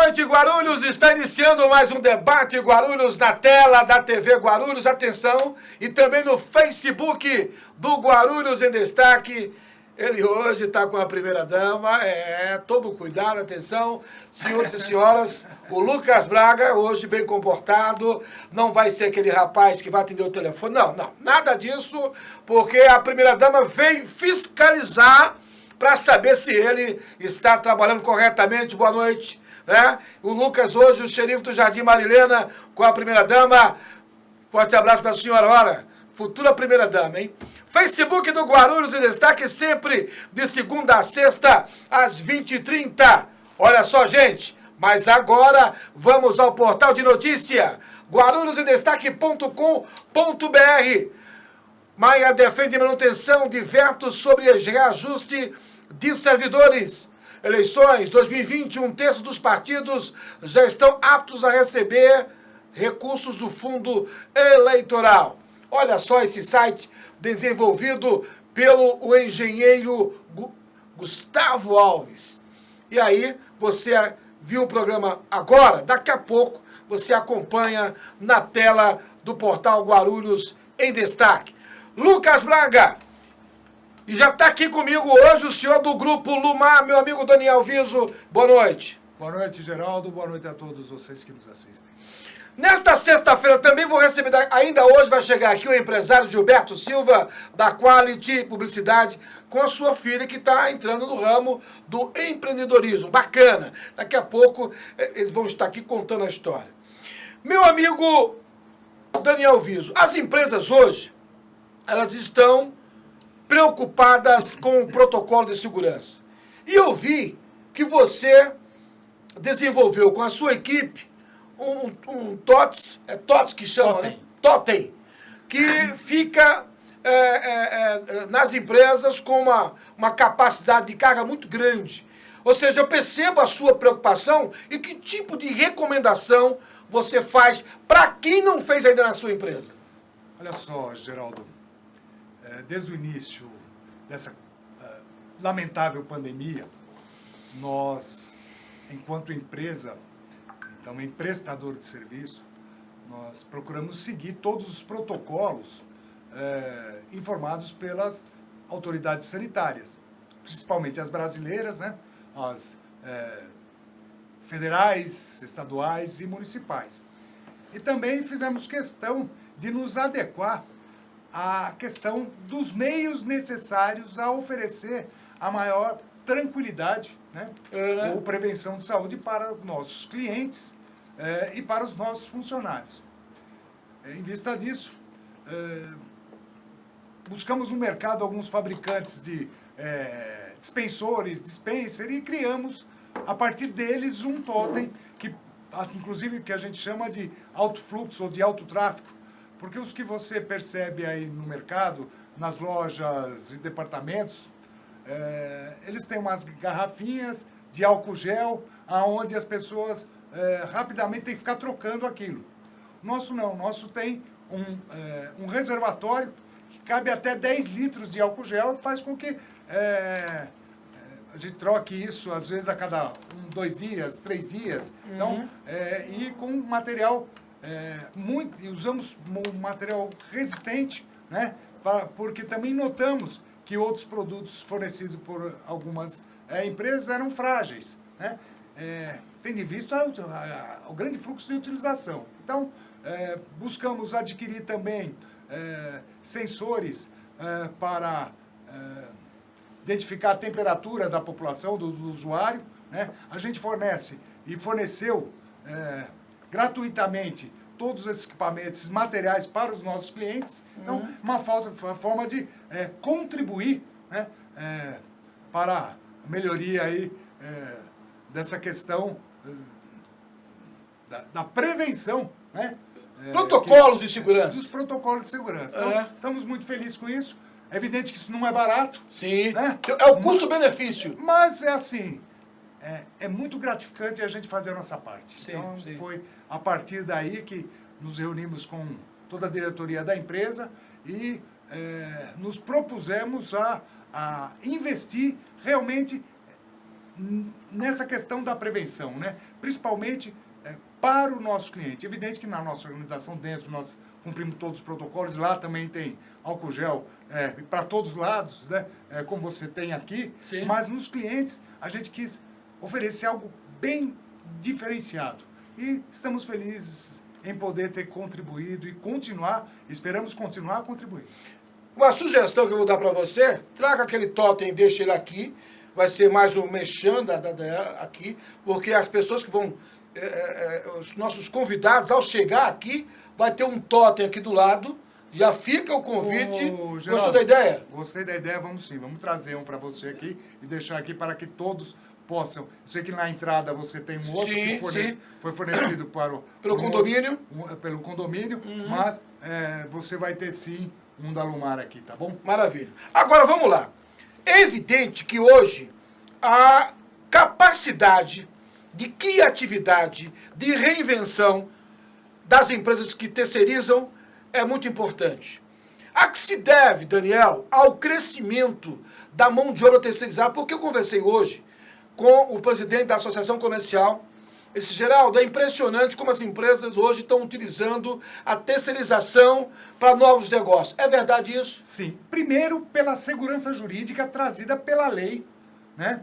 noite, Guarulhos. Está iniciando mais um debate Guarulhos na tela da TV Guarulhos. Atenção, e também no Facebook do Guarulhos em Destaque. Ele hoje está com a primeira-dama, todo cuidado, atenção, senhores e senhoras, o Lucas Braga, hoje bem comportado, não vai ser aquele rapaz que vai atender o telefone, não, nada disso, porque a primeira-dama veio fiscalizar para saber se ele está trabalhando corretamente. Boa noite, né? O Lucas hoje, o xerife do Jardim Marilena, com a primeira-dama, forte abraço para a senhora, ora, futura primeira-dama, hein? Facebook do Guarulhos em Destaque, sempre de segunda a sexta, às 20h30. Olha só, gente, mas agora vamos ao portal de notícia, guarulhosemdestaque.com.br. Maia defende manutenção de veto sobre reajuste de servidores. Eleições 2020, um terço dos partidos já estão aptos a receber recursos do fundo eleitoral. Olha só esse site desenvolvido pelo engenheiro Gustavo Alves. E aí, você viu o programa agora? Daqui a pouco você acompanha na tela do portal Guarulhos em Destaque. Lucas Braga, e já está aqui comigo hoje o senhor do Grupo Lumar, meu amigo Daniel Viso. Boa noite. Boa noite, Geraldo. Boa noite a todos vocês que nos assistem. Nesta sexta-feira também vou receber, ainda hoje vai chegar aqui o empresário Gilberto Silva, da Quality Publicidade, com a sua filha que está entrando no ramo do empreendedorismo. Bacana. Daqui a pouco eles vão estar aqui contando a história. Meu amigo Daniel Viso, as empresas hoje, elas estão preocupadas com o protocolo de segurança. E eu vi que você desenvolveu com a sua equipe um TOTS, é TOTS que chama, Totem. né? Totem, que fica nas empresas com uma capacidade de carga muito grande. Ou seja, eu percebo a sua preocupação e que tipo de recomendação você faz para quem não fez ainda na sua empresa. Olha só, Geraldo, desde o início dessa lamentável pandemia, nós, enquanto empresa, também prestador de serviço, nós procuramos seguir todos os protocolos informados pelas autoridades sanitárias, principalmente as brasileiras, né? As federais, estaduais e municipais. E também fizemos questão de nos adequar à questão dos meios necessários a oferecer a maior tranquilidade, né? Ou prevenção de saúde para nossos clientes e para os nossos funcionários. Em vista disso, buscamos no mercado alguns fabricantes de dispensores, dispenser, e criamos, a partir deles, um totem, que, inclusive, que a gente chama de alto fluxo ou de alto tráfego, porque os que você percebe aí no mercado, nas lojas e departamentos, eles têm umas garrafinhas de álcool gel, onde as pessoas rapidamente têm que ficar trocando aquilo. O nosso não, o nosso tem um reservatório que cabe até 10 litros de álcool gel e faz com que a gente troque isso, às vezes, a cada 2 dias, 3 dias. Então, e com material usamos um material resistente, né? Porque também notamos que outros produtos fornecidos por algumas empresas eram frágeis, né? Tendo em vista o grande fluxo de utilização. Então, buscamos adquirir também sensores para identificar a temperatura da população, do usuário, né? A gente fornece e forneceu gratuitamente todos esses equipamentos, esses materiais para os nossos clientes. Então, uma forma de contribuir, né, para a melhoria aí, dessa questão da prevenção, né? Protocolos de segurança. Dos protocolos de segurança. Então, estamos muito felizes com isso. É evidente que isso não é barato. Sim. Né? É o custo-benefício. Mas é assim, é muito gratificante a gente fazer a nossa parte. Sim, então, sim. foi a partir daí que nos reunimos com toda a diretoria da empresa e nos propusemos a investir realmente nessa questão da prevenção, né? Principalmente para o nosso cliente. Evidente que na nossa organização dentro nós cumprimos todos os protocolos, lá também tem álcool gel para todos os lados, né? Como você tem aqui. Sim. Mas nos clientes a gente quis oferecer algo bem diferenciado. E estamos felizes em poder ter contribuído e esperamos continuar a contribuir. Uma sugestão que eu vou dar para você, traga aquele totem, deixa ele aqui, vai ser mais um mexendo aqui, porque as pessoas que vão, os nossos convidados, ao chegar aqui, vai ter um totem aqui do lado, já fica o convite. Geraldo, gostou da ideia? Gostei da ideia, vamos sim, vamos trazer um para você aqui e deixar aqui para que todos possam. Eu sei que na entrada você tem um outro Sim, que foi fornecido pelo condomínio. Pelo condomínio, mas você vai ter sim um da Lumar aqui, tá bom? Maravilha. Agora vamos lá. É evidente que hoje a capacidade de criatividade, de reinvenção das empresas que terceirizam é muito importante. A que se deve, Daniel, ao crescimento da mão de obra terceirizada, porque eu conversei hoje com o presidente da Associação Comercial. Esse Geraldo, é impressionante como as empresas hoje estão utilizando a terceirização para novos negócios. É verdade isso? Sim. Primeiro, pela segurança jurídica trazida pela lei, né?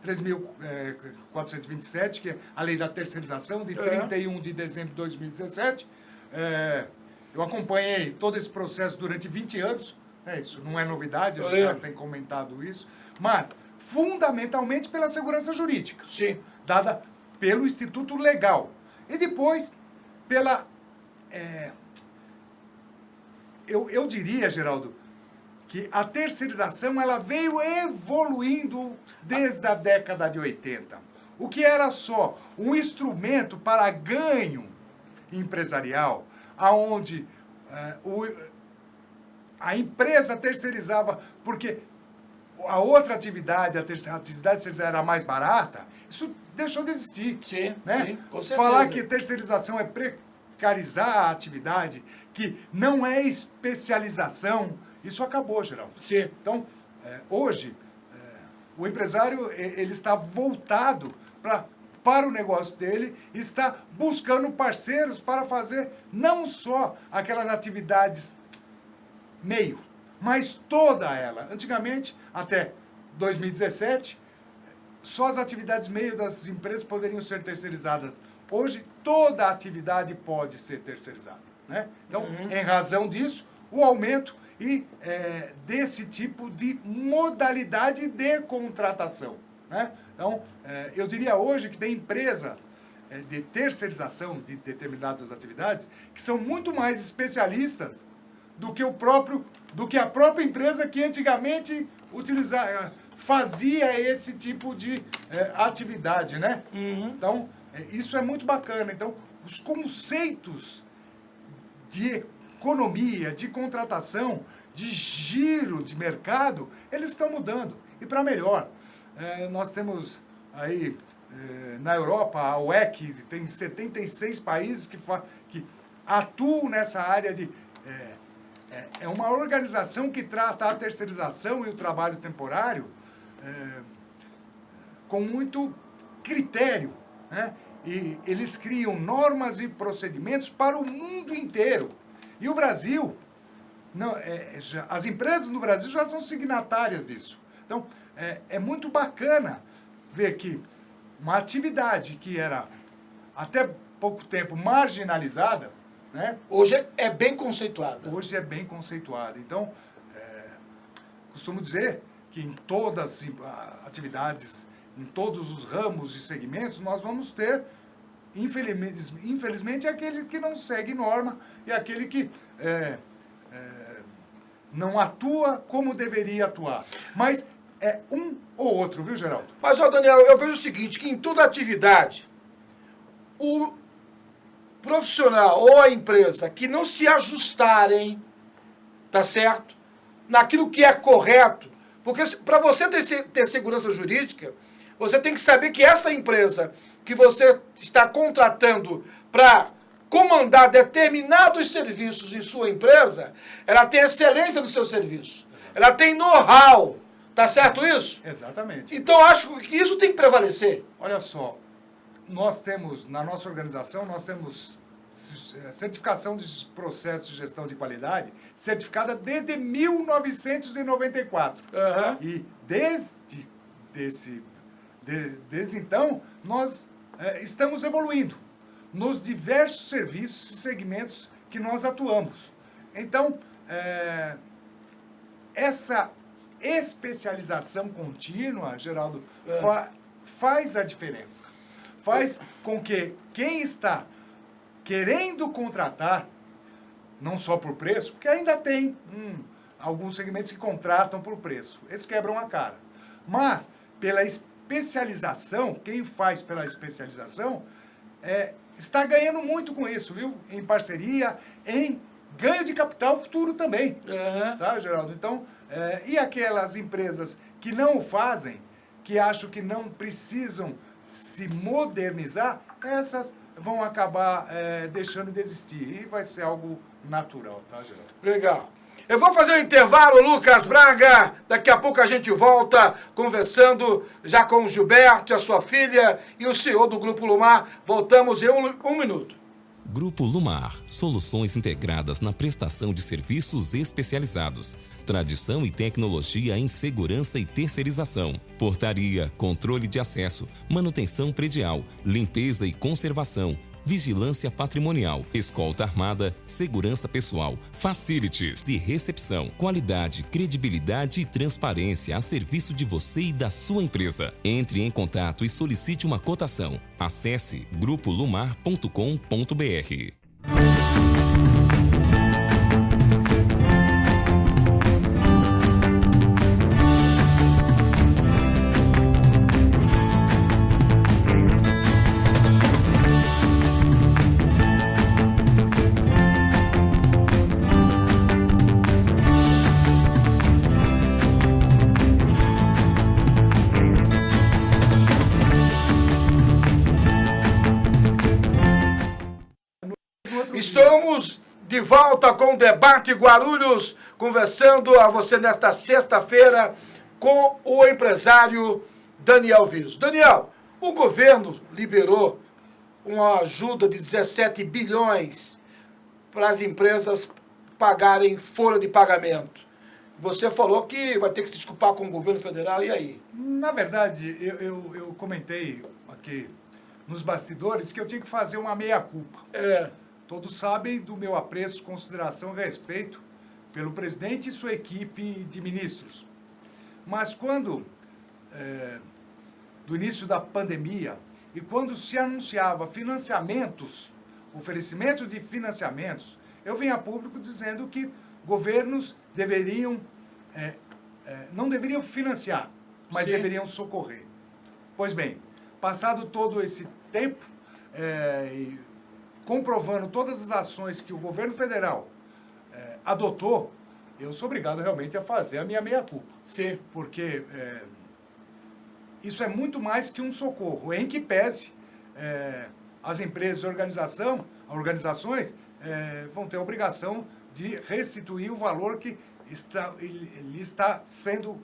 3.427, que é a lei da terceirização, de 31 de dezembro de 2017. Eu acompanhei todo esse processo durante 20 anos. Isso não é novidade, a gente já tem comentado isso. Mas, fundamentalmente, pela segurança jurídica. Sim. Dada pelo Instituto Legal. E depois, pela... Eu diria, Geraldo, que a terceirização ela veio evoluindo desde a década de 80. O que era só um instrumento para ganho empresarial, aonde a empresa terceirizava, porque a outra atividade, a atividade terceirizada era mais barata, isso deixou de existir. Sim, né? sim, com certeza. Falar que terceirização é precarizar a atividade, que não é especialização, isso acabou, Geraldo. Sim. Então, hoje, o empresário ele está voltado para o negócio dele, está buscando parceiros para fazer não só aquelas atividades meio, mas toda ela. Antigamente, até 2017, só as atividades meio das empresas poderiam ser terceirizadas. Hoje, toda a atividade pode ser terceirizada. Né? Então, em razão disso, o aumento desse tipo de modalidade de contratação. Né? Então, eu diria hoje que tem empresa de terceirização de determinadas atividades que são muito mais especialistas do que a própria empresa que antigamente fazia esse tipo de atividade, né? Então, isso é muito bacana. Então, os conceitos de economia, de contratação, de giro de mercado, eles estão mudando. E para melhor, nós temos aí na Europa, a UEC, tem 76 países que atuam nessa área de... É uma organização que trata a terceirização e o trabalho temporário com muito critério, né? E eles criam normas e procedimentos para o mundo inteiro. E o Brasil, as empresas no Brasil já são signatárias disso. Então, é muito bacana ver que uma atividade que era até pouco tempo marginalizada, né? Hoje é bem conceituada. Hoje é bem conceituada. Então, costumo dizer que em todas as atividades, em todos os ramos e segmentos, nós vamos ter, infelizmente, aquele que não segue norma e aquele que não atua como deveria atuar. Mas é um ou outro, viu, Geraldo? Mas, Daniel, eu vejo o seguinte, que em toda atividade, o profissional ou a empresa que não se ajustarem, tá certo? Naquilo que é correto, porque para você ter segurança jurídica, você tem que saber que essa empresa que você está contratando para comandar determinados serviços em sua empresa, ela tem excelência no seu serviço. Ela tem know-how Tá certo isso? Exatamente. Então acho que isso tem que prevalecer. Olha só, nós temos, na nossa organização, nós temos certificação de processos de gestão de qualidade certificada desde 1994. Aham. E desde então, nós estamos evoluindo nos diversos serviços e segmentos que nós atuamos. Então, essa especialização contínua, Geraldo, faz a diferença. Faz com que quem está querendo contratar, não só por preço, porque ainda tem alguns segmentos que contratam por preço. Eles quebram a cara. Mas, pela especialização, quem faz pela especialização, está ganhando muito com isso, viu? Em parceria, em ganho de capital futuro também. Uhum. Tá, Geraldo? Então, e aquelas empresas que não o fazem, que acham que não precisam se modernizar, essas vão acabar deixando de existir. E vai ser algo natural, tá, Geraldo? Legal. Eu vou fazer um intervalo, Lucas Braga. Daqui a pouco a gente volta conversando já com o Gilberto, a sua filha e o CEO do Grupo Lumar. Voltamos em um minuto. Grupo Lumar, soluções integradas na prestação de serviços especializados, tradição e tecnologia em segurança e terceirização, portaria, controle de acesso, manutenção predial, limpeza e conservação, vigilância patrimonial, escolta armada, segurança pessoal, facilities de recepção, qualidade, credibilidade e transparência a serviço de você e da sua empresa. Entre em contato e solicite uma cotação. Acesse grupolumar.com.br. Estamos de volta com o Debate Guarulhos, conversando a você nesta sexta-feira com o empresário Daniel Viso. Daniel, o governo liberou uma ajuda de 17 bilhões para as empresas pagarem folha de pagamento. Você falou que vai ter que se desculpar com o governo federal, e aí? Na verdade, eu comentei aqui nos bastidores que eu tinha que fazer uma meia-culpa. Todos sabem do meu apreço, consideração e respeito pelo presidente e sua equipe de ministros. Mas quando, do início da pandemia, e quando se anunciava financiamentos, oferecimento de financiamentos, eu vim a público dizendo que governos deveriam, não deveriam financiar, mas Sim. deveriam socorrer. Pois bem, passado todo esse tempo, comprovando todas as ações que o governo federal adotou, eu sou obrigado realmente a fazer a minha meia-culpa. Sim. Porque isso é muito mais que um socorro, em que pese as empresas e organizações vão ter a obrigação de restituir o valor que lhe está sendo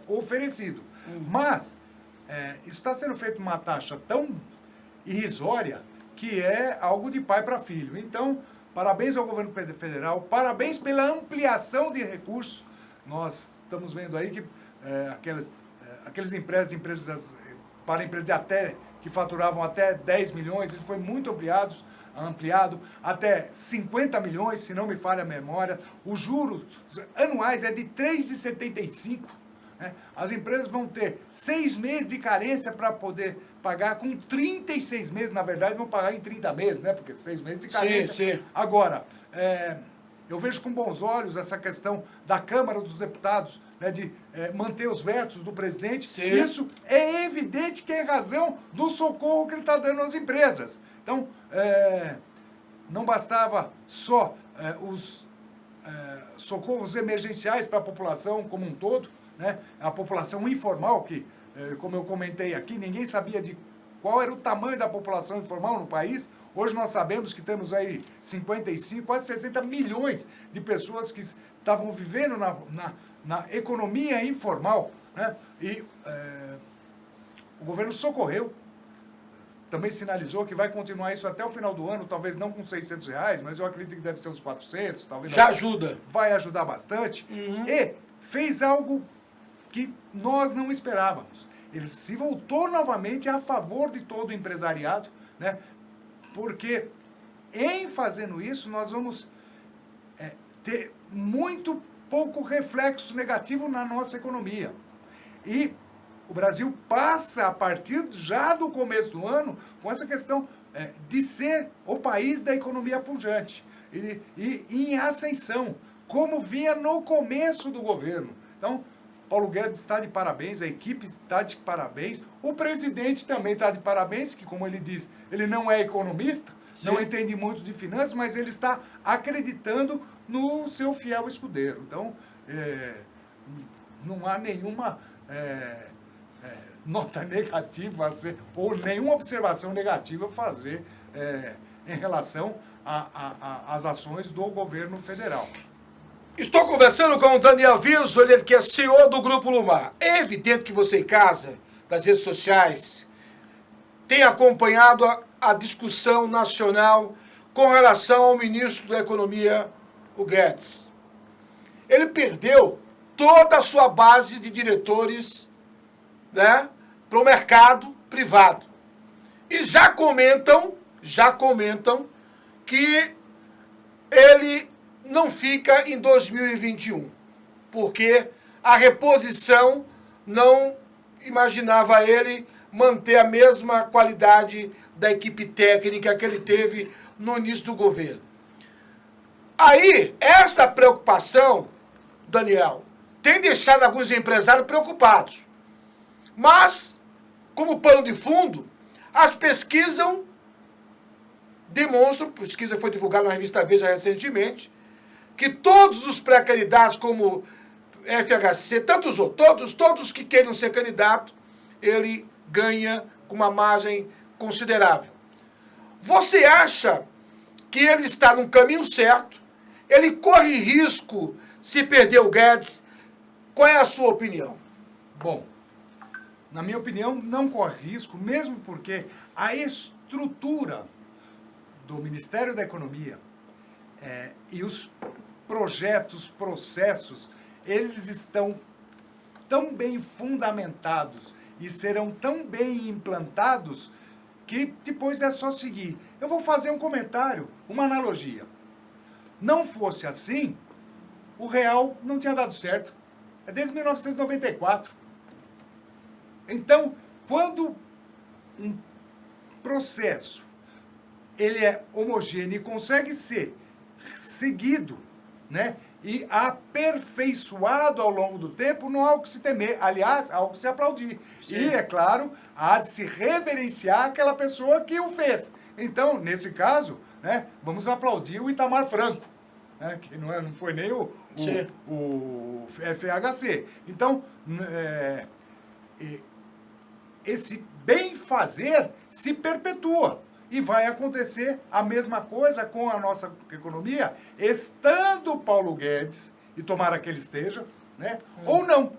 oferecido. Mas isso está sendo feito uma taxa tão irrisória que é algo de pai para filho. Então, parabéns ao governo federal, parabéns pela ampliação de recursos. Nós estamos vendo aí que aqueles empréstimos para empresas que faturavam até 10 milhões, ele foi muito ampliado até 50 milhões, se não me falha a memória. Os juros anuais é de 3,75. As empresas vão ter 6 meses de carência para poder pagar, com 36 meses, na verdade, vão pagar em 30 meses, né? Porque 6 meses de carência. Sim, sim. Agora, eu vejo com bons olhos essa questão da Câmara dos Deputados, né, de manter os vetos do presidente. Sim. Isso é evidente que é em razão do socorro que ele está dando às empresas. Então, não bastava só os socorros emergenciais para a população como um todo, né? A população informal, que, como eu comentei aqui, ninguém sabia de qual era o tamanho da população informal no país. Hoje nós sabemos que temos aí 55, quase 60 milhões de pessoas que estavam vivendo na economia informal, né? E o governo socorreu, também sinalizou que vai continuar isso até o final do ano, talvez não com R$600, mas eu acredito que deve ser uns 400, talvez. Já ajuda. Vai ajudar bastante. E fez algo que nós não esperávamos. Ele se voltou novamente a favor de todo o empresariado, né? Porque em fazendo isso nós vamos ter muito pouco reflexo negativo na nossa economia. E o Brasil passa, a partir já do começo do ano, com essa questão de ser o país da economia pujante e em ascensão, como vinha no começo do governo. Então, Paulo Guedes está de parabéns, a equipe está de parabéns, o presidente também está de parabéns, que, como ele diz, ele não é economista, sim, não entende muito de finanças, mas ele está acreditando no seu fiel escudeiro. Então, não há nenhuma nota negativa a ser, ou nenhuma observação negativa a fazer em relação às ações do governo federal. Estou conversando com o Daniel Wilson, ele que é CEO do Grupo Lumar. É evidente que você em casa, das redes sociais, tem acompanhado a discussão nacional com relação ao ministro da Economia, o Guedes. Ele perdeu toda a sua base de diretores, né, para o mercado privado. E já comentam que ele não fica em 2021, porque a reposição não imaginava ele manter a mesma qualidade da equipe técnica que ele teve no início do governo. Aí, esta preocupação, Daniel, tem deixado alguns empresários preocupados. Mas, como pano de fundo, as pesquisas demonstram, pesquisa que foi divulgada na revista Veja recentemente, que todos os pré-candidatos, como FHC, todos que queiram ser candidato, ele ganha com uma margem considerável. Você acha que ele está no caminho certo? Ele corre risco se perder o Guedes? Qual é a sua opinião? Bom, na minha opinião, não corre risco, mesmo porque a estrutura do Ministério da Economia e os projetos, processos, eles estão tão bem fundamentados e serão tão bem implantados que depois é só seguir. Eu vou fazer um comentário, uma analogia. Não fosse assim, o real não tinha dado certo. É desde 1994. Então, quando um processo ele é homogêneo e consegue ser seguido, né, e aperfeiçoado ao longo do tempo, não há o que se temer. Aliás, há o que se aplaudir. Sim. E, é claro, há de se reverenciar aquela pessoa que o fez. Então, nesse caso, né, vamos aplaudir o Itamar Franco, né, que não foi nem o FHC. Então, esse bem-fazer se perpetua. E vai acontecer a mesma coisa com a nossa economia, estando Paulo Guedes, e tomara que ele esteja, né, ou não.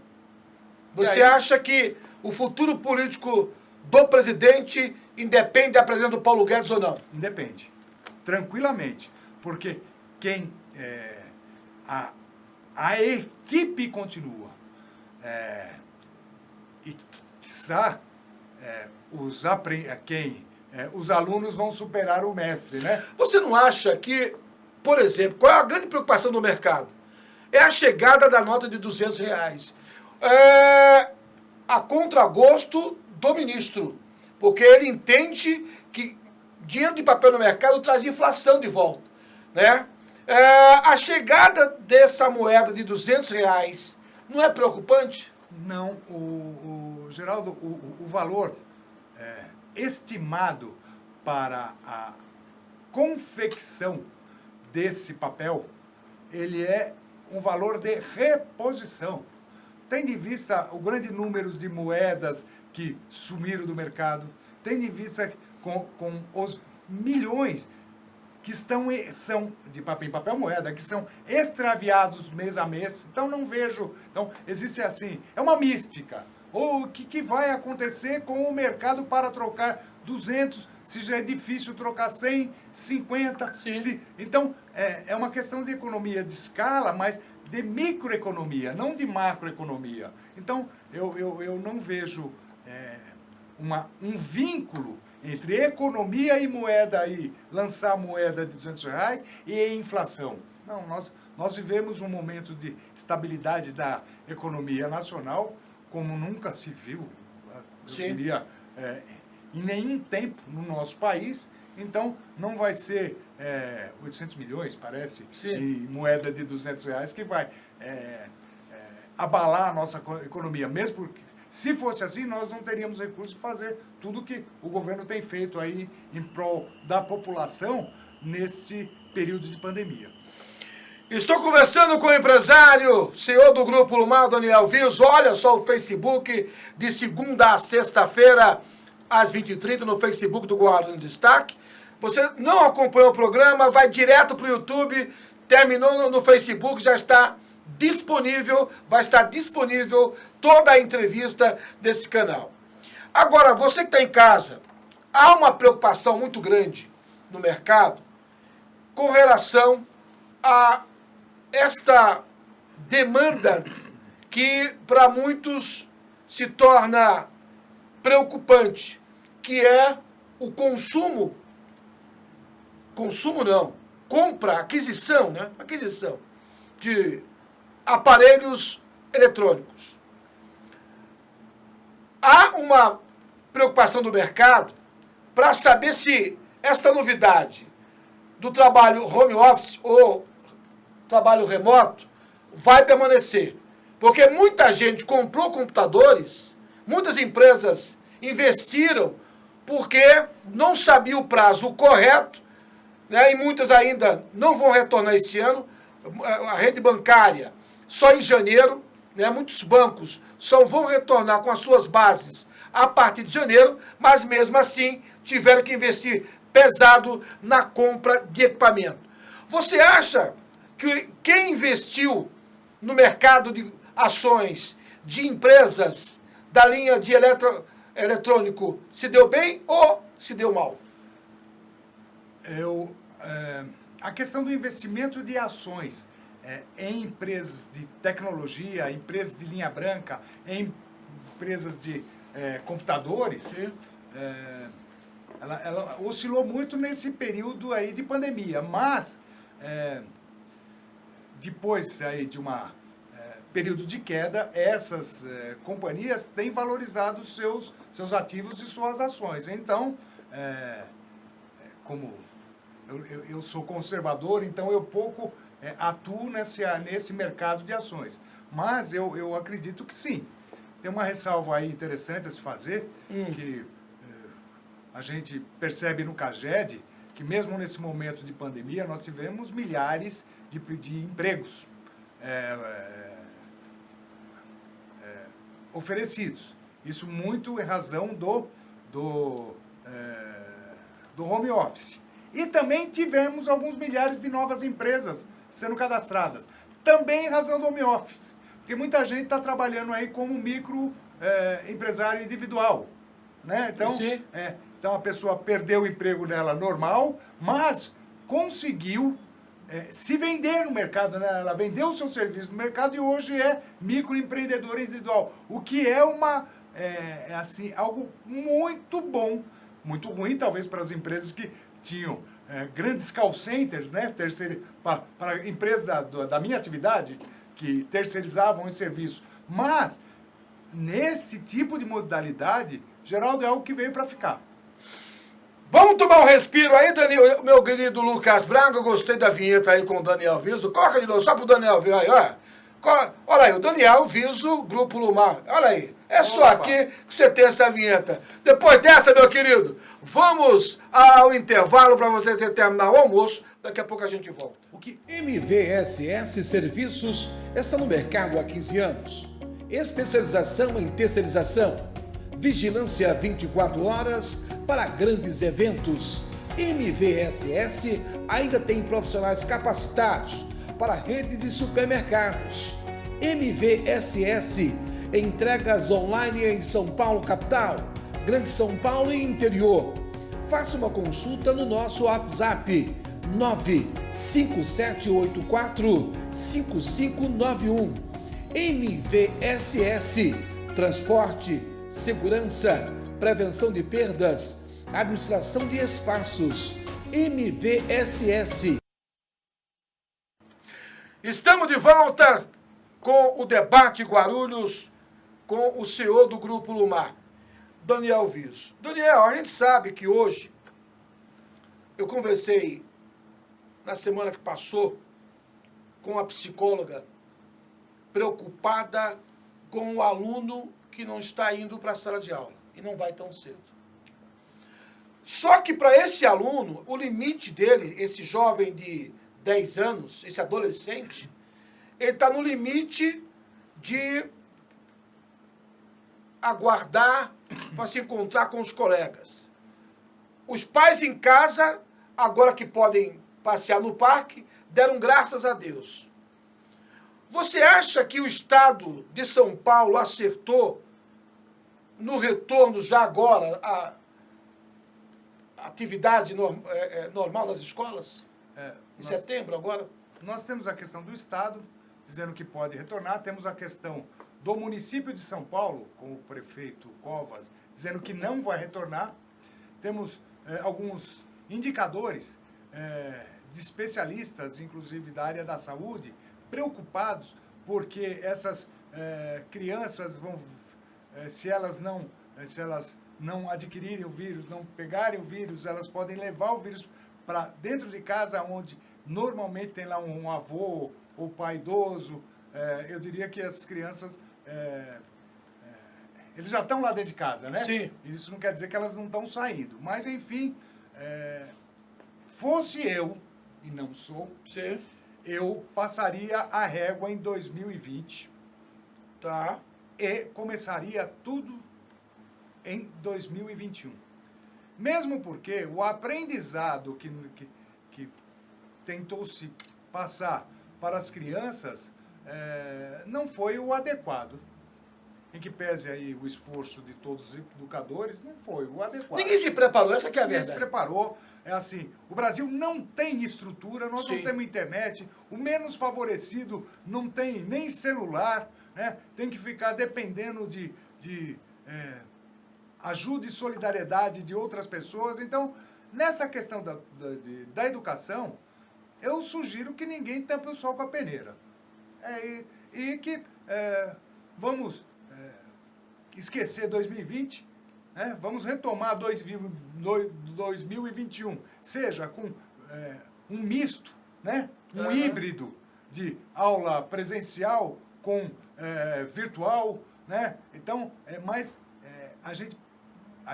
Você acha que o futuro político do presidente independe da presença do Paulo Guedes ou não? Independe. Tranquilamente. Porque a equipe continua. E, quiçá, os alunos vão superar o mestre, né? Você não acha que, por exemplo, qual é a grande preocupação do mercado? É a chegada da nota de R$200. A contragosto do ministro, porque ele entende que dinheiro de papel no mercado traz inflação de volta, né? A chegada dessa moeda de R$200 não é preocupante? Não, Geraldo, o valor estimado para a confecção desse papel, ele é um valor de reposição. Tem de vista o grande número de moedas que sumiram do mercado, tem de vista com os milhões que são de papel moeda, que são extraviados mês a mês. Então não vejo, então existe assim, é uma mística. Ou o que vai acontecer com o mercado para trocar 200, se já é difícil trocar 100, 50. Então é uma questão de economia de escala, mas de microeconomia, não de macroeconomia. Então eu não vejo um vínculo entre economia e moeda aí, lançar moeda de R$200 e inflação. Não, nós vivemos um momento de estabilidade da economia nacional como nunca se viu, eu diria, em nenhum tempo no nosso país. Então, não vai ser 800 milhões, parece, em moeda de R$200 que vai abalar a nossa economia, mesmo porque se fosse assim, nós não teríamos recursos de fazer tudo que o governo tem feito aí em prol da população nesse período de pandemia. Estou conversando com o empresário, CEO do Grupo Lumar, Daniel Viso. Olha só o Facebook de segunda a sexta-feira, às 20h30, no Facebook do Guarulhos em Destaque. Você não acompanhou o programa, vai direto para o YouTube, terminou no Facebook, já está disponível, vai estar disponível toda a entrevista desse canal. Agora, você que está em casa, há uma preocupação muito grande no mercado com relação a esta demanda que para muitos se torna preocupante, que é o aquisição de aparelhos eletrônicos. Há uma preocupação do mercado para saber se esta novidade do trabalho home office ou trabalho remoto vai permanecer. Porque muita gente comprou computadores, muitas empresas investiram porque não sabia o prazo correto, né, e muitas ainda não vão retornar esse ano. A rede bancária só em janeiro, né, muitos bancos só vão retornar com as suas bases a partir de janeiro, mas mesmo assim tiveram que investir pesado na compra de equipamento. Você acha que quem investiu no mercado de ações de empresas da linha de eletrônico se deu bem ou se deu mal? A questão do investimento de ações em empresas de tecnologia, empresas de linha branca, em empresas de computadores, ela oscilou muito nesse período aí de pandemia, mas depois aí de um período de queda, essas companhias têm valorizado seus ativos e suas ações. Então, como eu sou conservador, então eu pouco atuo nesse mercado de ações. Mas eu acredito que sim. Tem uma ressalva aí interessante a se fazer, que a gente percebe no CAGED, que mesmo nesse momento de pandemia, nós tivemos milhares de empregos oferecidos. Isso muito em razão do home office. E também tivemos alguns milhares de novas empresas sendo cadastradas. Também em razão do home office. Porque muita gente está trabalhando aí como empresário individual. Né? Então a pessoa perdeu o emprego dela normal, mas conseguiu se vender no mercado. Né? Ela vendeu o seu serviço no mercado e hoje é microempreendedora individual. O que é algo muito bom, muito ruim talvez para as empresas que tinham grandes call centers, né, para empresas da minha atividade, que terceirizavam esse serviço. Mas, nesse tipo de modalidade, Geraldo, é algo que veio para ficar. Vamos tomar um respiro aí, Daniel, meu querido Lucas Braga. Eu gostei da vinheta aí com o Daniel Viso. Coloca de novo, só pro Daniel Viso aí, ó. Olha aí, o Daniel Viso, Grupo Lumar. Olha aí, só aqui que você tem essa vinheta. Depois dessa, meu querido, vamos ao intervalo para você terminar o almoço. Daqui a pouco a gente volta. MVSS Serviços está no mercado há 15 anos. Especialização em terceirização. Vigilância 24 horas para grandes eventos. MVSS ainda tem profissionais capacitados para a rede de supermercados. MVSS, entregas online em São Paulo capital, Grande São Paulo e interior. Faça uma consulta no nosso WhatsApp 957845591. MVSS, transporte, segurança, prevenção de perdas, administração de espaços. MVSS. Estamos de volta com o debate Guarulhos com o CEO do Grupo Lumar, Daniel Viso. Daniel, a gente sabe que hoje, eu conversei na semana que passou com a psicóloga preocupada com o aluno que não está indo para a sala de aula e não vai tão cedo. Só que para esse aluno, o limite dele, esse jovem de 10 anos, esse adolescente, ele está no limite de aguardar para se encontrar com os colegas. Os pais em casa, agora que podem passear no parque, deram graças a Deus. Você acha que o Estado de São Paulo acertou no retorno já agora à atividade normal das escolas? Em setembro agora? Nós temos a questão do Estado, dizendo que pode retornar, temos a questão do município de São Paulo, com o prefeito Covas, dizendo que não vai retornar. Temos alguns indicadores de especialistas, inclusive da área da saúde, preocupados porque essas crianças vão, se elas não adquirirem o vírus, não pegarem o vírus, elas podem levar o vírus para dentro de casa, onde normalmente tem lá um avô ou pai idoso. Eu diria que as crianças, eles já estão lá dentro de casa, né? Sim. Isso não quer dizer que elas não estão saindo. Mas, enfim, fosse eu, e não sou, Sim. eu passaria a régua em 2020. Tá. E começaria tudo em 2021. Mesmo porque o aprendizado que tentou-se passar para as crianças não foi o adequado. Em que pese aí o esforço de todos os educadores, não foi o adequado. Ninguém se preparou, essa que é a Ninguém verdade. se preparou. É assim, o Brasil não tem estrutura, nós Sim. não temos internet, o menos favorecido não tem nem celular, né? Tem que ficar dependendo de ajuda e solidariedade de outras pessoas. Então, nessa questão da educação, eu sugiro que ninguém tampe o sol com a peneira. E que vamos esquecer 2020, né? Vamos retomar 2021, seja com um misto, né? Um híbrido de aula presencial com virtual, né? Então, mas a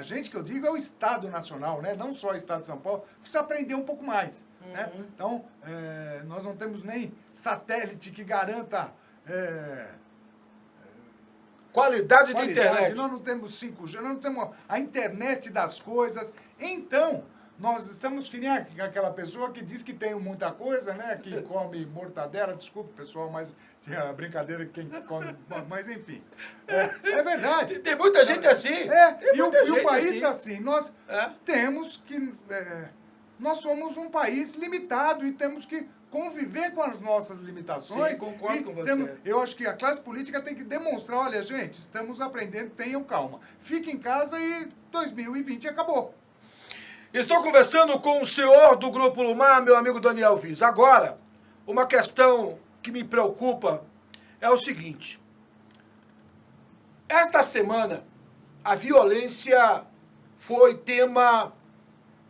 gente que eu digo é o Estado Nacional, né? Não só o Estado de São Paulo, precisa aprender um pouco mais. Né? Então, nós não temos nem satélite que garanta Qualidade de internet. Nós não temos 5G, nós não temos a internet das coisas. Então, nós estamos que nem aquela pessoa que diz que tem muita coisa, né? Que come mortadela, desculpe, pessoal, mas tinha a brincadeira que quem come... Mas, enfim, é verdade. Tem muita gente assim. E o país está assim. Nós temos que... nós somos um país limitado e temos que conviver com as nossas limitações. Sim, concordo com você. Eu acho que a classe política tem que demonstrar, olha, gente, estamos aprendendo, tenham calma. Fique em casa e 2020 acabou. Estou conversando com o senhor do Grupo Lumar, meu amigo Daniel Viz. Agora, uma questão que me preocupa é o seguinte. Esta semana, a violência foi tema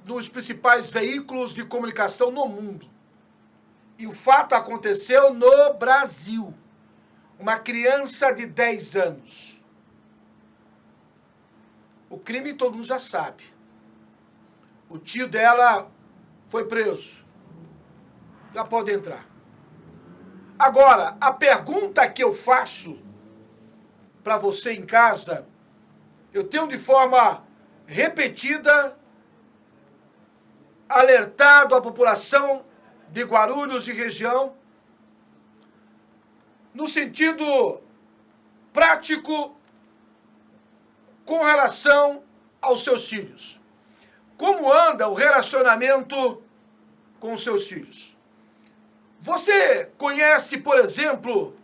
nos principais veículos de comunicação no mundo. E o fato aconteceu no Brasil. Uma criança de 10 anos. O crime todo mundo já sabe. O tio dela foi preso. Já pode entrar. Agora, a pergunta que eu faço para você em casa, eu tenho de forma repetida alertado a população de Guarulhos e região no sentido prático com relação aos seus filhos. Como anda o relacionamento com os seus filhos? Você conhece, por exemplo,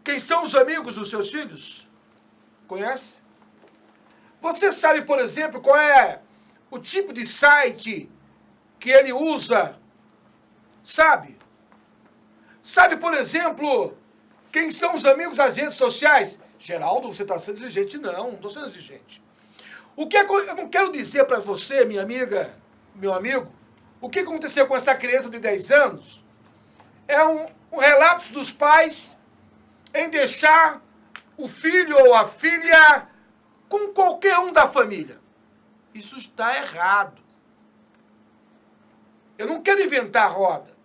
quem são os amigos dos seus filhos? Conhece? Você sabe, por exemplo, qual é o tipo de site que ele usa? Sabe? Sabe, por exemplo, quem são os amigos das redes sociais? Geraldo, você está sendo exigente? Não, não estou sendo exigente. O que eu não quero dizer para você, minha amiga, meu amigo, o que aconteceu com essa criança de 10 anos é um relapso dos pais em deixar o filho ou a filha com qualquer um da família. Isso está errado. Eu não quero inventar a roda.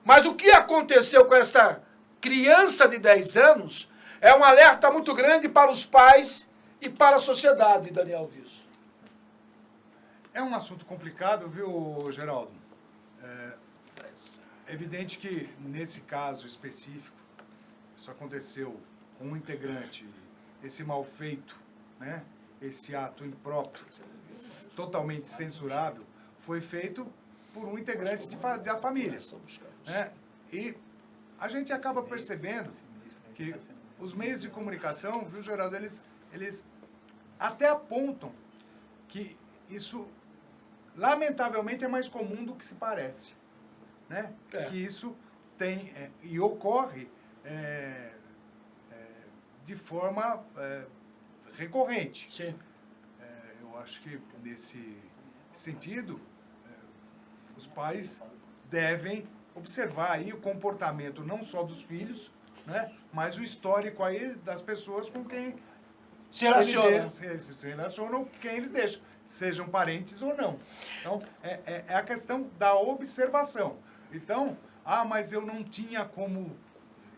Mas o que aconteceu com essa criança de 10 anos é um alerta muito grande para os pais e para a sociedade, Daniel Viso. É um assunto complicado, viu, Geraldo? É evidente que, nesse caso específico, isso aconteceu com um integrante, esse mal feito, né? Esse ato impróprio, totalmente censurável, foi feito por um integrante da família. Né? E a gente acaba percebendo que os meios de comunicação, viu, Geraldo, eles até apontam que isso, lamentavelmente, é mais comum do que se parece. Né? Que isso tem e ocorre de forma recorrente. Sim. Eu acho que, nesse sentido, os pais devem observar aí o comportamento não só dos filhos, né, mas o histórico aí das pessoas com quem Se relaciona. se relacionam, quem eles deixam, sejam parentes ou não. Então, é a questão da observação. Então, mas eu não tinha como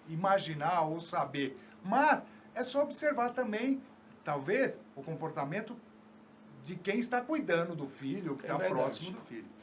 imaginar ou saber. Mas é só observar também, talvez, o comportamento de quem está cuidando do filho, que está próximo do filho.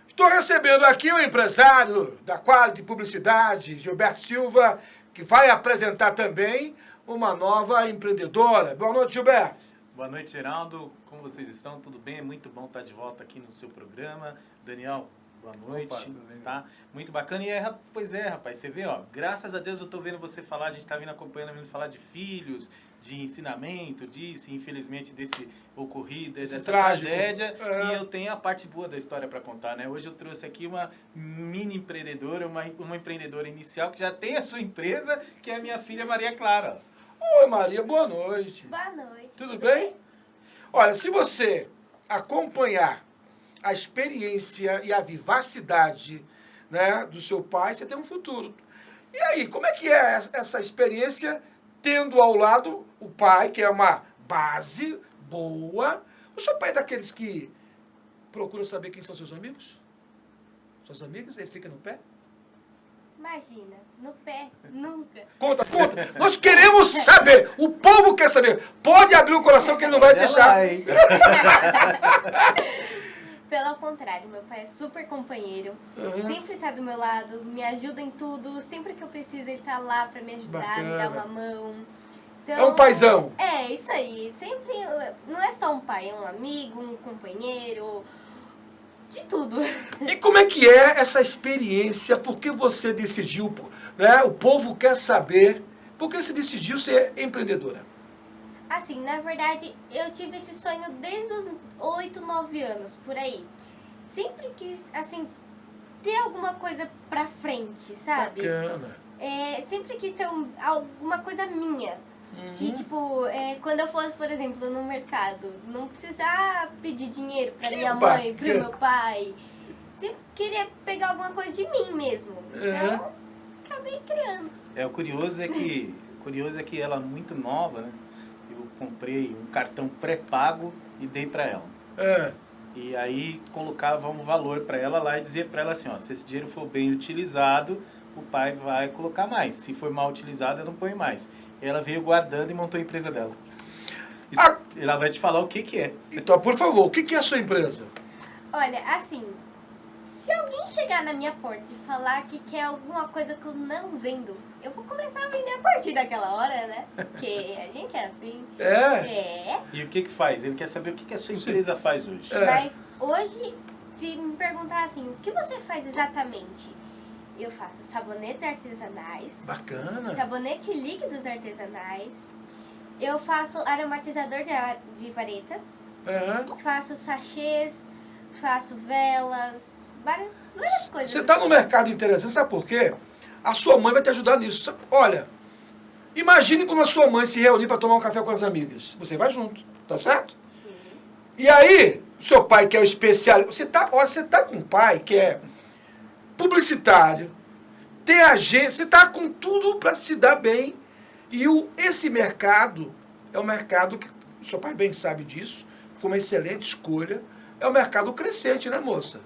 Estou recebendo aqui o empresário da Quality Publicidade, Gilberto Silva, que vai apresentar também uma nova empreendedora. Boa noite, Gilberto. Boa noite, Geraldo. Como vocês estão? Tudo bem? É muito bom estar de volta aqui no seu programa. Daniel, boa noite. Opa, tudo bem? Tá? Muito bacana. E pois é, rapaz, você vê, ó, graças a Deus eu estou vendo você falar, a gente está vindo acompanhando, vindo falar de filhos, de ensinamento, disso, infelizmente, desse ocorrido, dessa tragédia. E eu tenho a parte boa da história para contar, né? Hoje eu trouxe aqui uma mini empreendedora, uma empreendedora inicial que já tem a sua empresa, que é a minha filha Maria Clara. Oi, Maria, boa noite. Boa noite. Tudo bem? Olha, se você acompanhar a experiência e a vivacidade, né, do seu pai, você tem um futuro. E aí, como é que é essa experiência tendo ao lado o pai, que é uma base boa? O seu pai é daqueles que procura saber quem são seus amigos? Suas amigas? Ele fica no pé? Imagina, no pé, nunca. Conta. Nós queremos saber. O povo quer saber. Pode abrir o coração que ele não vai deixar. Pelo contrário, meu pai é super companheiro. Sempre tá do meu lado, me ajuda em tudo. Sempre que eu preciso, ele tá lá pra me ajudar, me dar uma mão. Então, É um paizão. É, isso aí. Sempre, não é só um pai, é um amigo, um companheiro, de tudo. E como é que é essa experiência? Por que você decidiu, né? O povo quer saber. Por que você decidiu ser empreendedora? Assim, na verdade, eu tive esse sonho desde os 8, 9 anos, por aí. Sempre quis, assim, ter alguma coisa pra frente, sabe? Bacana. Sempre quis ter alguma coisa minha. Que, tipo, quando eu fosse, por exemplo, no mercado, não precisar pedir dinheiro pra minha mãe, pro meu pai. Sempre queria pegar alguma coisa de mim mesmo. Então, acabei criando. O curioso é que ela, muito nova, né? Eu comprei um cartão pré-pago e dei pra ela. E aí colocava um valor pra ela lá e dizia pra ela assim, ó, se esse dinheiro for bem utilizado, o pai vai colocar mais. Se for mal utilizado, eu não ponho mais. Ela veio guardando e montou a empresa dela. Ela vai te falar o que é. Então, por favor, o que é a sua empresa? Olha, assim, se alguém chegar na minha porta e falar que quer alguma coisa que eu não vendo, eu vou começar a vender a partir daquela hora, né? Porque a gente é assim. É? E o que faz? Ele quer saber o que a sua empresa faz hoje. Mas hoje, se me perguntar assim, o que você faz exatamente? Eu faço sabonetes artesanais. Bacana. Sabonete líquidos artesanais. Eu faço aromatizador de varetas. Faço sachês, faço velas, várias coisas. Você está no mercado interessante, sabe por quê? A sua mãe vai te ajudar nisso. Olha, imagine quando a sua mãe se reunir para tomar um café com as amigas. Você vai junto, tá certo? Sim. E aí, seu pai que é o especialista... Você está com um pai que é publicitário, tem agência, você está com tudo para se dar bem. E esse mercado é um mercado que, o seu pai bem sabe disso, foi uma excelente escolha, é um mercado crescente, né, moça?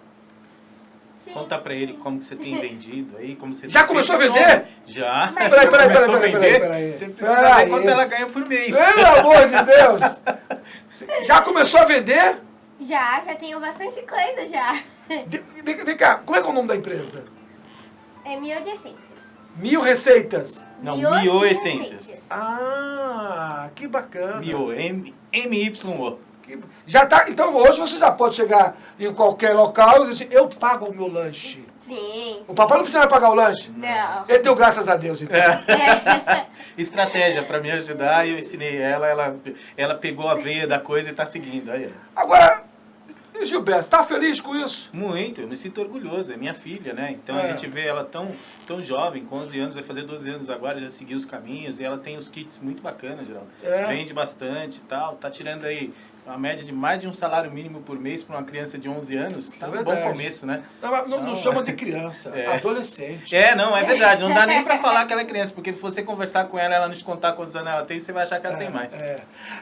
Sim. Conta pra ele como que você tem vendido aí, como você Já tem começou a feito vender? nome. Já. Peraí. Você precisa saber quanto ela ganha por mês. Pelo amor de Deus! Já começou a vender? Já tenho bastante coisa já. Vem cá, como é que é o nome da empresa? É Mio de Essências. 1000 receitas. Não, Mio Mio de Essências. Ah, que bacana. Mio, M-Y-O. Já tá, então hoje você já pode chegar em qualquer local e dizer assim, eu pago o meu lanche. Sim. O papai não precisa pagar o lanche? Não. Ele deu graças a Deus, então. Estratégia pra me ajudar, e eu ensinei ela pegou a veia da coisa e tá seguindo. Aí, ó. Agora, Gilberto, você tá feliz com isso? Muito, eu me sinto orgulhoso, é minha filha, né? Então a gente vê ela tão jovem, com 11 anos, vai fazer 12 anos agora, já seguiu os caminhos, e ela tem os kits muito bacanas, Geraldo. Vende bastante e tal, tá tirando aí a média de mais de um salário mínimo por mês para uma criança de 11 anos, tá um bom começo, né? Não chama de criança, adolescente. Não, é verdade, não dá nem para falar que ela é criança, porque se você conversar com ela, ela não te contar quantos anos ela tem, você vai achar que ela tem mais.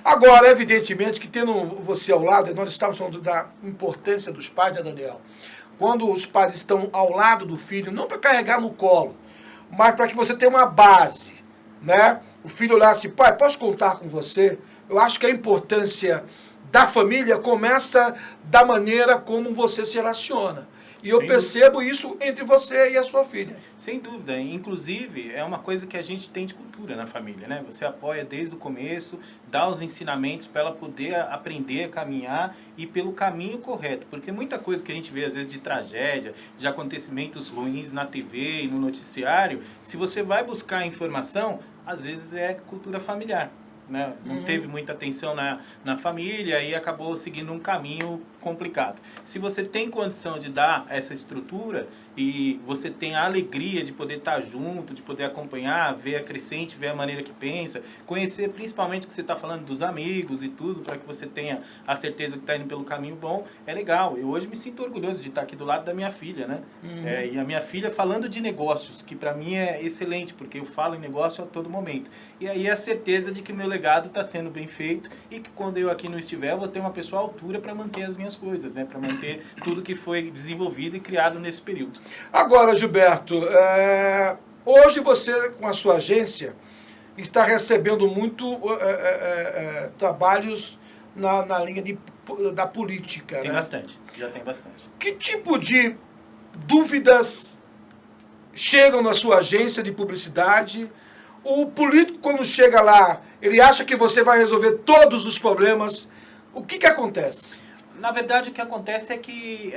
Agora, evidentemente, que tendo você ao lado, nós estamos falando da importância dos pais, né, Daniel? Quando os pais estão ao lado do filho, não para carregar no colo, mas para que você tenha uma base, né? O filho olhar assim, pai, posso contar com você? Eu acho que a importância da família começa da maneira como você se relaciona. E eu percebo isso entre você e a sua filha. Sem dúvida. Inclusive, é uma coisa que a gente tem de cultura na família, né? Você apoia desde o começo, dá os ensinamentos para ela poder aprender a caminhar e pelo caminho correto. Porque muita coisa que a gente vê, às vezes, de tragédia, de acontecimentos ruins na TV e no noticiário, se você vai buscar a informação, às vezes é cultura familiar. Né? Não teve muita atenção na família e acabou seguindo um caminho complicado. Se você tem condição de dar essa estrutura e você tem a alegria de poder estar junto, de poder acompanhar, ver a crescente, ver a maneira que pensa, conhecer principalmente o que você está falando dos amigos e tudo, para que você tenha a certeza que está indo pelo caminho bom, é legal. Eu hoje me sinto orgulhoso de estar aqui do lado da minha filha, né? E a minha filha falando de negócios, que para mim é excelente, porque eu falo em negócio a todo momento. E aí a certeza de que meu legado está sendo bem feito e que quando eu aqui não estiver, eu vou ter uma pessoa à altura para manter as minhas coisas, né? Para manter tudo que foi desenvolvido e criado nesse período. Agora, Gilberto, hoje você, com a sua agência, está recebendo muito trabalhos na linha da política. Tem, né? bastante, já tem bastante. Que tipo de dúvidas chegam na sua agência de publicidade? O político, quando chega lá, ele acha que você vai resolver todos os problemas. O que acontece? Na verdade, o que acontece é que,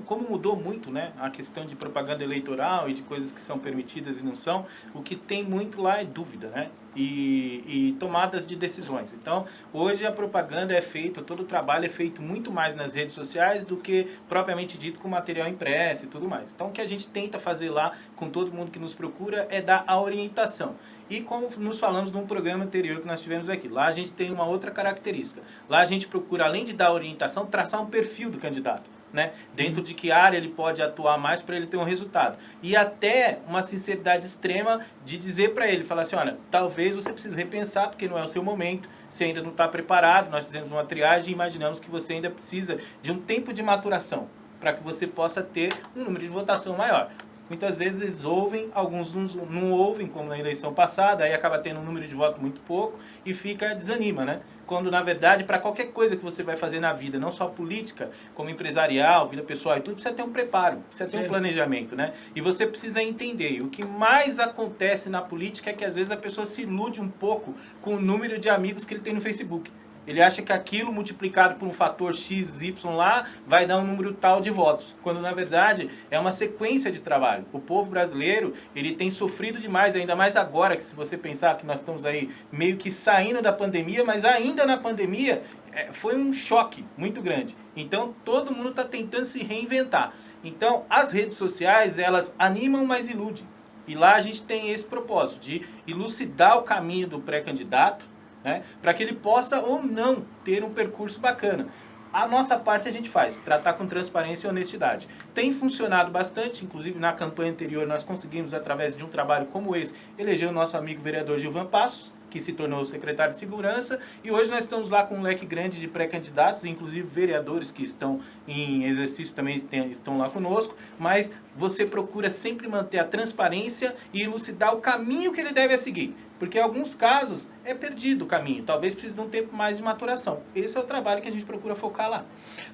como mudou muito, né, a questão de propaganda eleitoral e de coisas que são permitidas e não são, o que tem muito lá é dúvida, né, e tomadas de decisões. Então, hoje a propaganda é feita, todo o trabalho é feito muito mais nas redes sociais do que propriamente dito com material impresso e tudo mais. Então, o que a gente tenta fazer lá com todo mundo que nos procura é dar a orientação. E como nos falamos num programa anterior que nós tivemos aqui, lá a gente tem uma outra característica. Lá a gente procura, além de dar orientação, traçar um perfil do candidato, né? Dentro de que área ele pode atuar mais para ele ter um resultado. E até uma sinceridade extrema de dizer para ele, falar assim, olha, talvez você precise repensar, porque não é o seu momento, você ainda não está preparado, nós fizemos uma triagem e imaginamos que você ainda precisa de um tempo de maturação, para que você possa ter um número de votação maior. muitas vezes eles ouvem, alguns não ouvem, como na eleição passada, aí acaba tendo um número de voto muito pouco e desanima, né? Quando, na verdade, para qualquer coisa que você vai fazer na vida, não só política, como empresarial, vida pessoal e tudo, precisa ter um preparo, precisa ter um planejamento, né? E você precisa entender. E o que mais acontece na política é que, às vezes, a pessoa se ilude um pouco com o número de amigos que ele tem no Facebook. Ele acha que aquilo multiplicado por um fator X, Y lá, vai dar um número tal de votos. Quando, na verdade, é uma sequência de trabalho. O povo brasileiro, ele tem sofrido demais, ainda mais agora, que se você pensar que nós estamos aí meio que saindo da pandemia, mas ainda na pandemia foi um choque muito grande. Então, todo mundo está tentando se reinventar. Então, as redes sociais, elas animam, mas iludem. E lá a gente tem esse propósito de elucidar o caminho do pré-candidato, né, para que ele possa ou não ter um percurso bacana. A nossa parte a gente faz, tratar com transparência e honestidade. Tem funcionado bastante, inclusive na campanha anterior nós conseguimos, através de um trabalho como esse, eleger o nosso amigo vereador Gilvan Passos, que se tornou secretário de Segurança, e hoje nós estamos lá com um leque grande de pré-candidatos, inclusive vereadores que estão em exercício também estão lá conosco, mas você procura sempre manter a transparência e elucidar o caminho que ele deve seguir, porque em alguns casos é perdido o caminho, talvez precise de um tempo mais de maturação. Esse é o trabalho que a gente procura focar lá.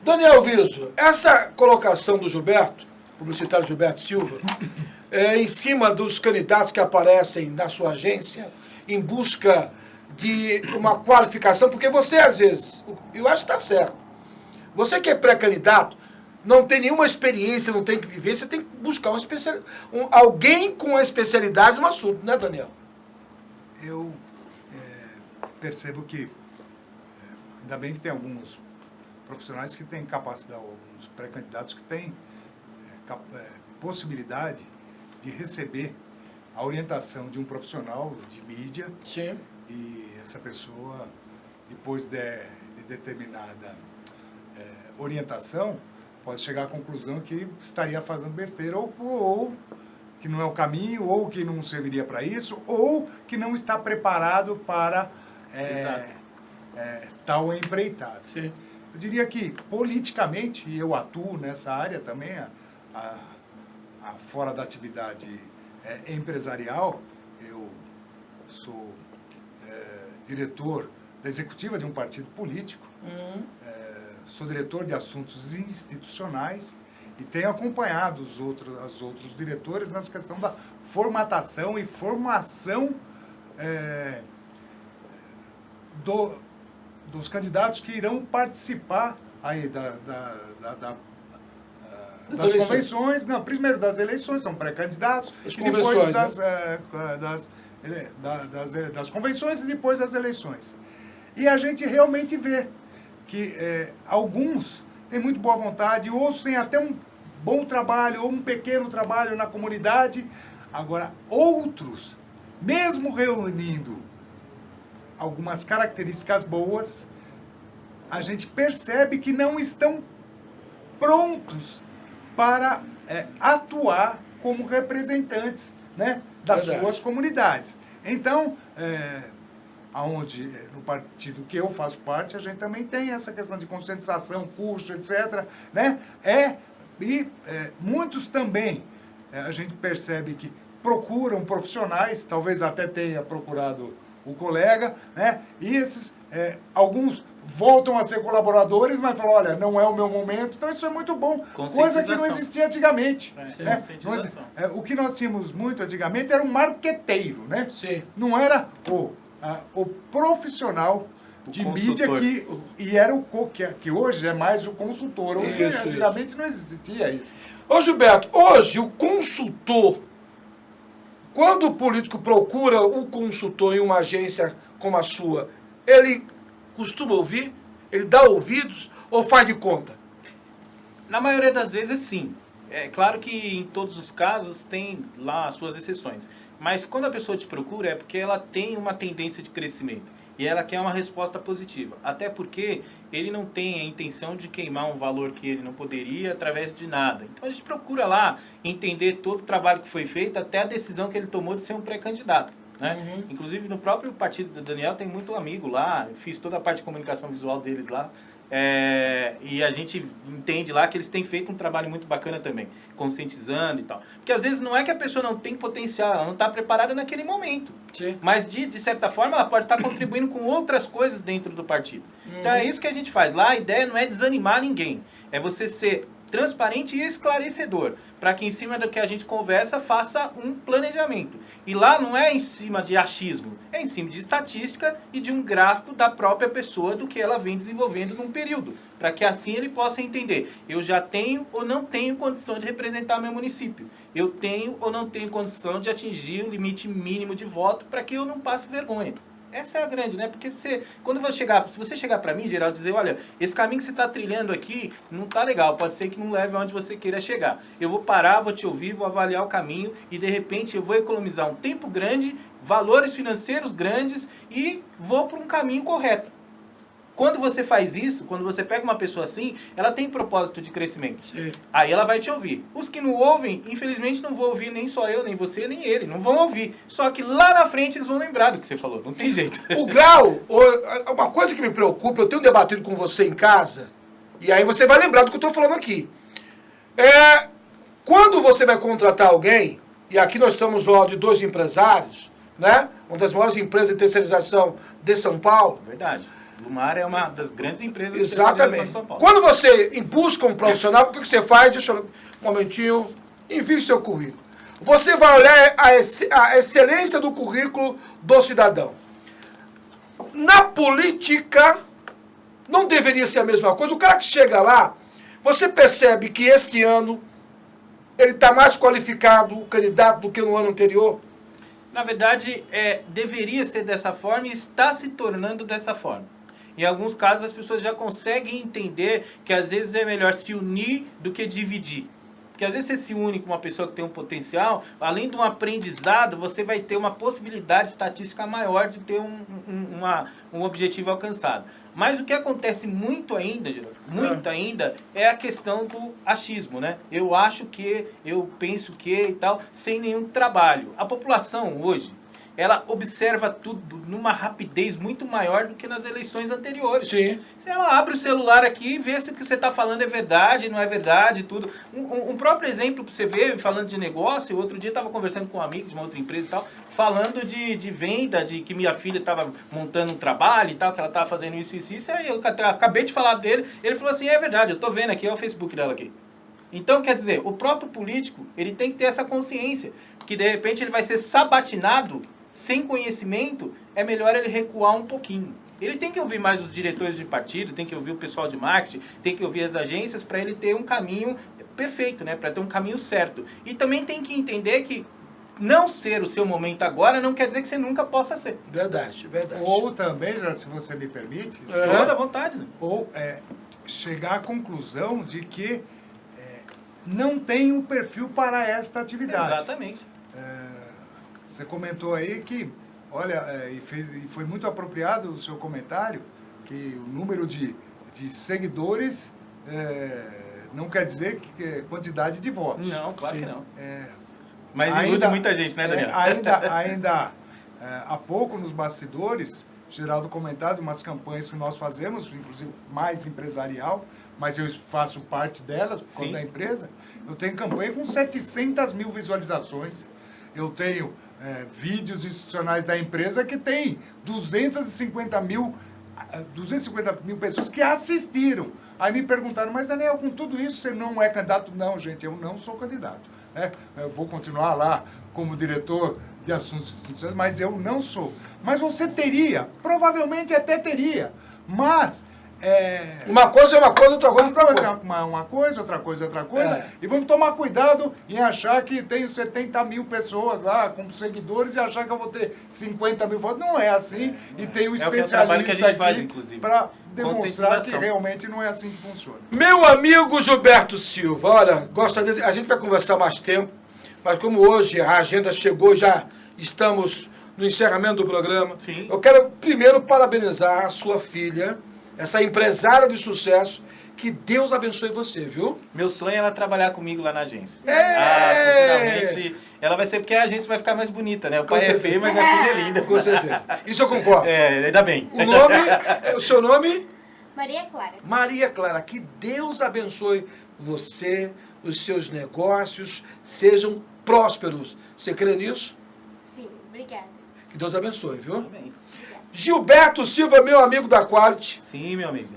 Daniel Viso, essa colocação do Gilberto, publicitário Gilberto Silva, em cima dos candidatos que aparecem na sua agência, em busca de uma qualificação, porque você, às vezes, eu acho que está certo, você que é pré-candidato, não tem nenhuma experiência, não tem que viver, você tem que buscar alguém com a especialidade no assunto, né, Daniel? Eu percebo que, ainda bem que tem alguns profissionais que têm capacidade, alguns pré-candidatos que têm possibilidade de receber a orientação de um profissional de mídia. Sim. E essa pessoa, depois de determinada orientação, pode chegar à conclusão que estaria fazendo besteira, ou que não é o caminho, ou que não serviria para isso, ou que não está preparado para tal empreitada. Sim. Eu diria que, politicamente, e eu atuo nessa área também, fora da atividade empresarial, eu sou diretor da executiva de um partido político, sou diretor de assuntos institucionais e tenho acompanhado os outros diretores nessa questão da formatação e formação dos candidatos que irão participar aí das convenções, não, primeiro das eleições, são pré-candidatos, e depois das convenções e depois das eleições. E a gente realmente vê que alguns têm muito boa vontade, outros têm até um bom trabalho ou um pequeno trabalho na comunidade. Agora, outros, mesmo reunindo algumas características boas, a gente percebe que não estão prontos para atuar como representantes, né, das suas comunidades. Então, no partido que eu faço parte, a gente também tem essa questão de conscientização, curso, etc. Né? Muitos também, a gente percebe que procuram profissionais, talvez até tenha procurado o colega, né? E esses, alguns voltam a ser colaboradores, mas falam, olha, não é o meu momento. Então isso é muito bom, coisa que não existia antigamente. Né? O que nós tínhamos muito antigamente era um marqueteiro, né? Sim. Não era o profissional de mídia e era que hoje é mais o consultor. Antigamente não existia isso. Ô Gilberto, hoje o consultor, quando o político procura o consultor em uma agência como a sua, ele costuma ouvir? Ele dá ouvidos ou faz de conta? Na maioria das vezes, sim. É claro que em todos os casos tem lá as suas exceções. Mas quando a pessoa te procura é porque ela tem uma tendência de crescimento. E ela quer uma resposta positiva. Até porque ele não tem a intenção de queimar um valor que ele não poderia através de nada. Então a gente procura lá entender todo o trabalho que foi feito, até a decisão que ele tomou de ser um pré-candidato. né? Inclusive, no próprio partido do Daniel tem muito amigo lá, fiz toda a parte de comunicação visual deles lá. E a gente entende lá que eles têm feito um trabalho muito bacana também, conscientizando e tal. Porque às vezes não é que a pessoa não tem potencial, ela não está preparada naquele momento. Sim. Mas de certa forma ela pode estar contribuindo com outras coisas dentro do partido. Então é isso que a gente faz. Lá a ideia não é desanimar ninguém, é você ser transparente e esclarecedor, para que em cima do que a gente conversa faça um planejamento. E lá não é em cima de achismo, é em cima de estatística e de um gráfico da própria pessoa do que ela vem desenvolvendo num período, para que assim ele possa entender, eu já tenho ou não tenho condição de representar meu município, eu tenho ou não tenho condição de atingir o limite mínimo de voto para que eu não passe vergonha. Essa é a grande, né? Porque se você chegar para mim, Geraldo, dizer, olha, esse caminho que você está trilhando aqui não está legal, pode ser que não leve aonde você queira chegar. Eu vou parar, vou te ouvir, vou avaliar o caminho e, de repente, eu vou economizar um tempo grande, valores financeiros grandes e vou para um caminho correto. Quando você faz isso, quando você pega uma pessoa assim, ela tem propósito de crescimento. Sim. Aí ela vai te ouvir. Os que não ouvem, infelizmente não vão ouvir nem só eu, nem você, nem ele. Não vão ouvir. Só que lá na frente eles vão lembrar do que você falou. Não tem jeito. O grau, uma coisa que me preocupa, eu tenho debatido com você em casa, e aí você vai lembrar do que eu estou falando aqui. Quando você vai contratar alguém, e aqui nós estamos ao lado de 2 empresários, né? Uma das maiores empresas de terceirização de São Paulo. Verdade. Lumar é uma das grandes empresas Exatamente. de São Paulo. Quando você busca um profissional, o que você faz? Deixa eu... Um momentinho. Envie seu currículo. Você vai olhar a excelência do currículo do cidadão. Na política, não deveria ser a mesma coisa. O cara que chega lá, você percebe que este ano ele está mais qualificado, o candidato, do que no ano anterior? Na verdade, deveria ser dessa forma e está se tornando dessa forma. Em alguns casos, as pessoas já conseguem entender que às vezes é melhor se unir do que dividir. Porque às vezes você se une com uma pessoa que tem um potencial, além de um aprendizado, você vai ter uma possibilidade estatística maior de ter um objetivo alcançado. Mas o que acontece muito ainda, Geraldo, muito ainda, é a questão do achismo, né? Eu acho que, eu penso que e tal, sem nenhum trabalho. A população hoje, ela observa tudo numa rapidez muito maior do que nas eleições anteriores. Sim. Se ela abre o celular aqui e vê se o que você está falando é verdade, não é verdade, tudo. Um próprio exemplo para você ver, falando de negócio, outro dia eu estava conversando com um amigo de uma outra empresa e tal, falando de venda, de que minha filha estava montando um trabalho e tal, que ela estava fazendo isso, aí eu acabei de falar dele, ele falou assim, é verdade, eu estou vendo aqui, é o Facebook dela aqui. Então, quer dizer, o próprio político, ele tem que ter essa consciência, que de repente ele vai ser sabatinado sem conhecimento, é melhor ele recuar um pouquinho. Ele tem que ouvir mais os diretores de partido, tem que ouvir o pessoal de marketing, tem que ouvir as agências para ele ter um caminho perfeito, né? Para ter um caminho certo. E também tem que entender que não ser o seu momento agora não quer dizer que você nunca possa ser. Verdade, verdade. Ou também, se você me permite, toda à vontade, né? Ou chegar à conclusão de que não tem um perfil para esta atividade. Exatamente. Você comentou aí que, olha, e foi muito apropriado o seu comentário, que o número de seguidores não quer dizer que quantidade de votos. Não, claro Sim. que não. Mas ilude muita gente, né, Daniel? Ainda há pouco, nos bastidores, Geraldo comentado, umas campanhas que nós fazemos, inclusive mais empresarial, mas eu faço parte delas, por conta da empresa. Eu tenho campanha com 700 mil visualizações. Eu tenho vídeos institucionais da empresa que tem 250 mil pessoas que assistiram. Aí me perguntaram, mas Daniel, com tudo isso você não é candidato? Não, gente, eu não sou candidato. Eu vou continuar lá como diretor de assuntos institucionais, mas eu não sou. Mas você teria, provavelmente até teria, mas... Uma coisa é uma coisa, outra coisa é outra coisa. Uma coisa, outra coisa é outra coisa. E vamos tomar cuidado em achar que tenho 70 mil pessoas lá como seguidores e achar que eu vou ter 50 mil votos. Não é assim. E tem um especialista aqui para demonstrar que realmente não é assim que funciona. Meu amigo Gilberto Silva, olha, a gente vai conversar mais tempo, mas como hoje a agenda chegou, já estamos no encerramento do programa. Sim. Eu quero primeiro parabenizar a sua filha, essa empresária de sucesso. Que Deus abençoe você, viu? Meu sonho é ela trabalhar comigo lá na agência. Futuramente. Ela vai ser porque a agência vai ficar mais bonita, né? O pai certeza. é feio, mas a filha é linda. Com certeza. Isso eu concordo. Ainda bem. O seu nome? Maria Clara. Maria Clara, que Deus abençoe você, os seus negócios sejam prósperos. Você crê nisso? Sim, obrigada. Que Deus abençoe, viu? Amém. Gilberto Silva, meu amigo da Quality. Sim, meu amigo.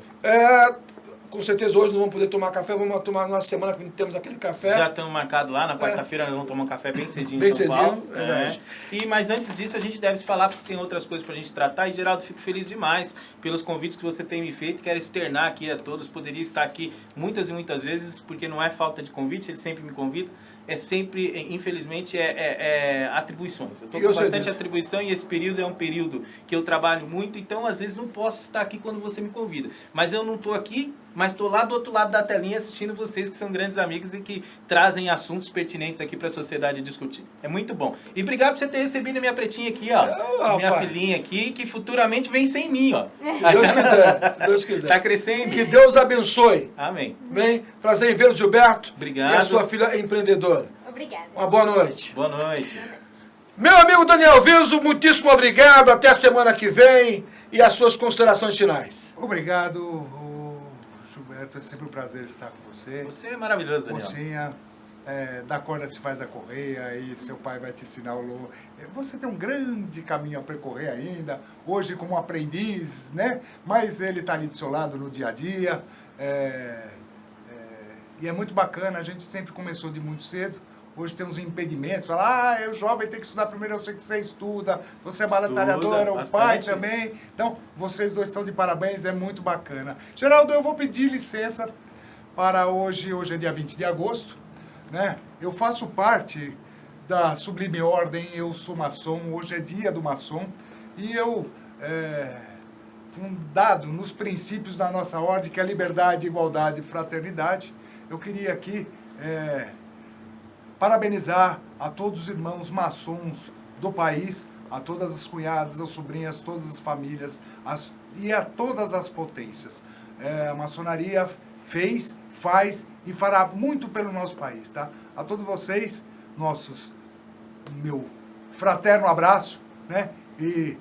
Com certeza hoje não vamos poder tomar café, vamos tomar numa semana que temos aquele café. Já estamos marcados lá, na quarta-feira nós vamos tomar um café bem cedinho Bem em São cedinho, Paulo. verdade. Mas antes disso a gente deve se falar porque tem outras coisas pra gente tratar. E Geraldo, fico feliz demais pelos convites que você tem me feito. Quero externar aqui a todos. Poderia estar aqui muitas e muitas vezes, porque não é falta de convite, ele sempre me convida. É sempre, infelizmente, atribuições. Eu estou com bastante atribuição e esse período é um período que eu trabalho muito, então às vezes não posso estar aqui quando você me convida. Mas eu não estou aqui, mas estou lá do outro lado da telinha assistindo vocês que são grandes amigos e que trazem assuntos pertinentes aqui para a sociedade discutir. É muito bom. E obrigado por você ter recebido a minha pretinha aqui, ó. Minha filhinha aqui, que futuramente vem sem mim, ó. Se Deus quiser, se Deus quiser. Está crescendo. Que Deus abençoe. Amém. Bem, prazer em vê-lo, Gilberto. Obrigado. E a sua filha é empreendedora. Obrigada. Uma boa noite. Boa noite. Meu amigo Daniel Viso, muitíssimo obrigado. Até a semana que vem. E as suas considerações finais. Obrigado, Gilberto. É sempre um prazer estar com você. Você é maravilhoso, Daniel. Mocinha, da corda se faz a correia e seu pai vai te ensinar o lobo. Você tem um grande caminho a percorrer ainda, hoje como aprendiz, né? Mas ele está ali do seu lado no dia a dia. E é muito bacana, a gente sempre começou de muito cedo. Hoje tem uns impedimentos, fala, o jovem tem que estudar primeiro, eu sei que você estuda, você é batalhadora, o pai também. Então, vocês dois estão de parabéns, é muito bacana. Geraldo, eu vou pedir licença para hoje é dia 20 de agosto, né? Eu faço parte da Sublime Ordem, eu sou maçom, hoje é dia do maçom, e eu, fundado nos princípios da nossa ordem, que é liberdade, igualdade e fraternidade, eu queria aqui parabenizar a todos os irmãos maçons do país, a todas as cunhadas, as sobrinhas, todas as famílias e a todas as potências. A maçonaria fez, faz e fará muito pelo nosso país, tá? A todos vocês, meu fraterno abraço, né? E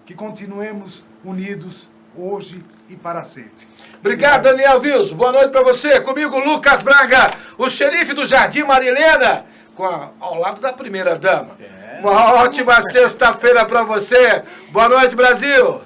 que continuemos unidos hoje e para sempre. Obrigado, Daniel Viso. Boa noite para você. Comigo, Lucas Braga, o xerife do Jardim Marilena, ao lado da primeira dama. Uma ótima sexta-feira para você. Boa noite, Brasil.